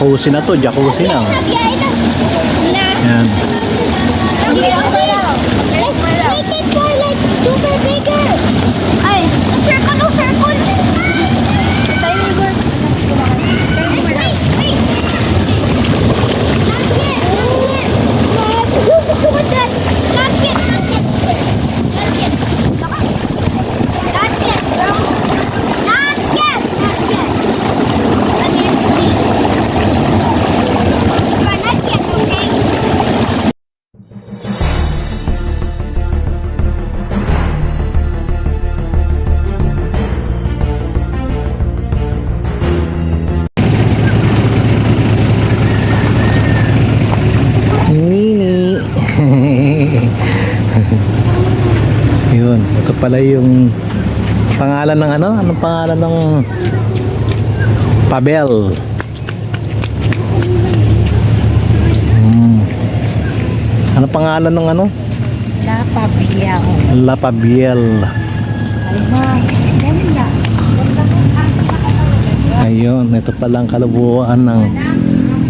jacuzzi na to, jacuzzi na. Yan. Super bigger. Ay, circle, circle. Tiny bird. Wait. Not yet. What's that? Not yet. Yun, ito pala yung pangalan ng ano? Anong pangalan ng Pabel? Ano pangalan ng ano? La Pabiel. La Pabiel. Ayun, ito pala ang kalubuan ng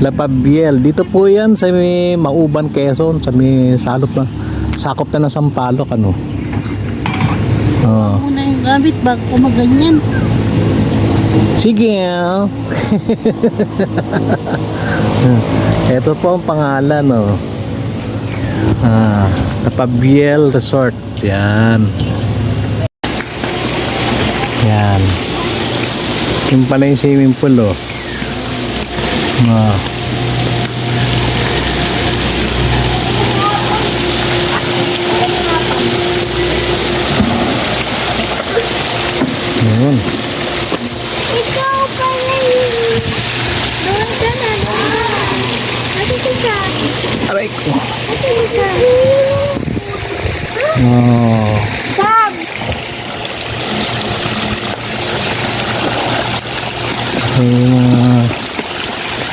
La Pabiel. Dito po yan sa may Mauban, Quezon, sa may sakop na ng Sampaloc, ano. Oh. Muna yung gamit bago ko maganyan. Sige. Ito po ang pangalan, oh. La Pabiel Resort. Yan. Yan. Yung pala yung swimming pool, oh. Yun. Ikaw pala yun. Doon ka na. Kasi si Sam. Aray ko. Kasi si Sam. Oh. Sam!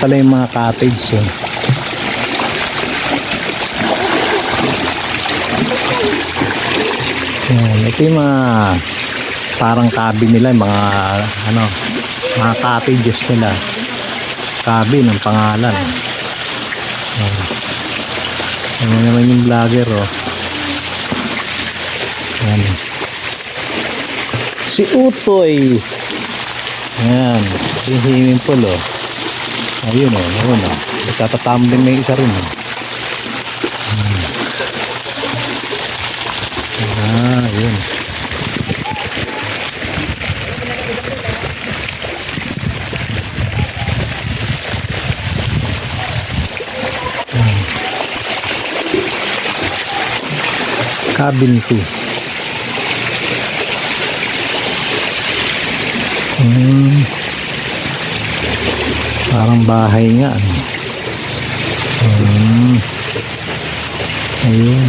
Pala yung mga cottage, yun. Yan. Ito yung mga parang cabin nila, mga ano, mga cottages nila. Cabin ang pangalan. Ano naman yung vlogger, oh. Yan. Si Utoy. Yan. Yung swimming pool, oh. Ayun, oh. Ayun, oh. Nagtatatumbling na isa rin, oh. Ayun. Cabin 2. Parang bahay nga, ano. Ayun.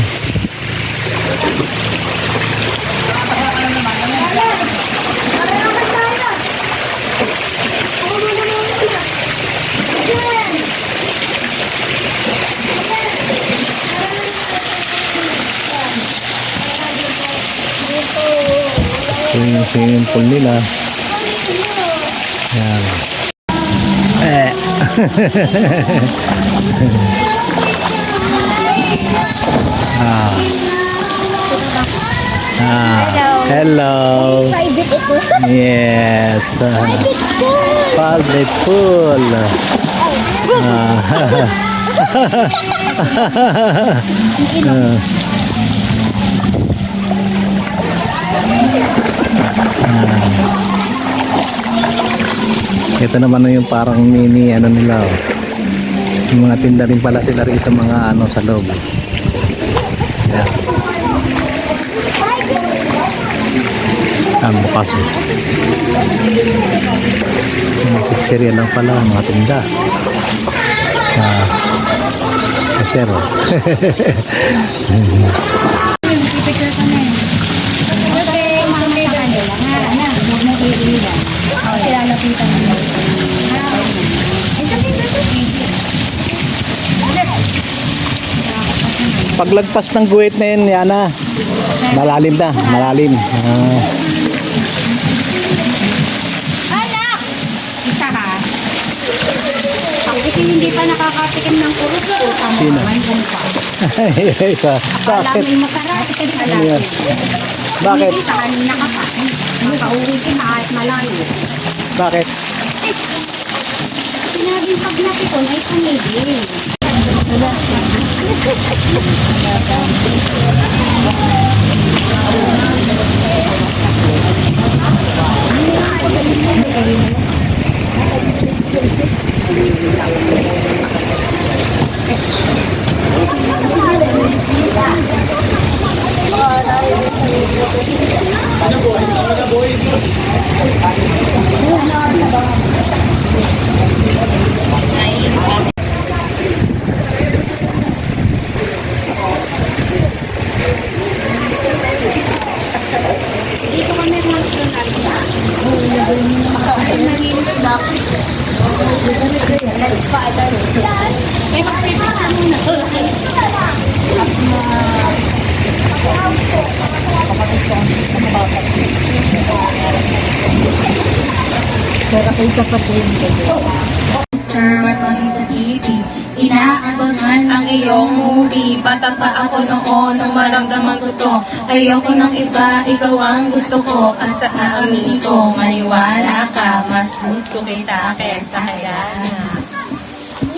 Ito yung swimming pool nila. Yan. Hello. Private ito. Yes. Private pool. Ito naman yung parang mini ano nila, oh. Yung mga tinda rin pala sila rin sa mga ano sa loob. Yan. Bukas, oh. Sirya lang pala mga tinda. Kasero. Paglagpas ng guhit na yun, Yana, malalim na, malalim. Anak! Isa ha? hindi pa nakakatikim ng kurot ko. Tama Sino? naman kung pa. Bakit? Alam mo masarap. Ano yan? Bakit? Hindi, sa kanina ka pa. Makauwi ka na kahit malayo. Bakit? Sinabing pag napikon ay tumigil. Dito kami mag-donate na. Ay, nalinis na ako. Eh, magpipita muna. Sir, at maging sa TV inaabangan ang iyong movie. Bata pa ako noon nung maramdaman ko to. Ayoko ng iba, ikaw ang gusto ko. At sa amin ko, maniwala ka. Mas gusto kita kesa kaya.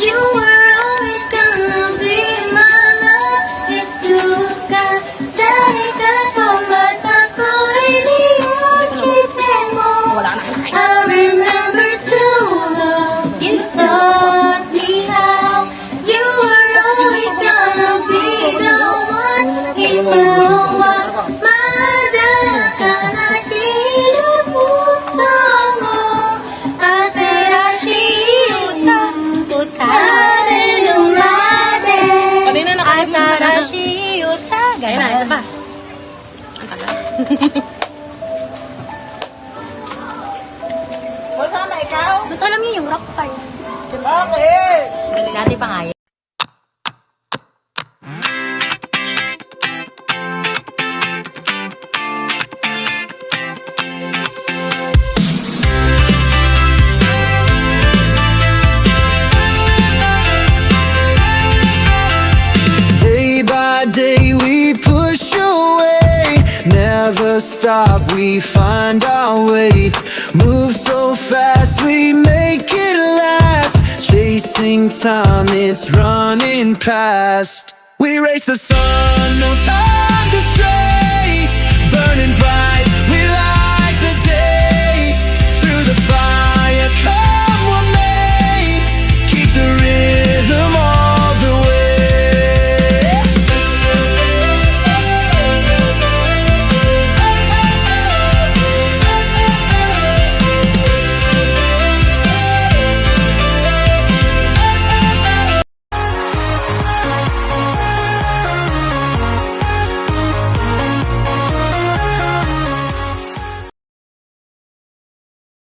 You were always gonna be my love. It's true ka. Dahil ka ko mata ko iniyak kisip mo. I remember true love. You taught me how. You were always gonna be the one. Ikaw ang madakanashi puso mo. Atarashi utare lumade. Atarashi utare. Gaya na, isa pa. Kasama ikaw? Ba't alam niyo yung rock part? Bakit? Dali natin pangayin. Day by day we push away, never stop, we find our way. Move so fast, we make it last. Chasing time, it's running past. We race the sun, no time to stray. Burning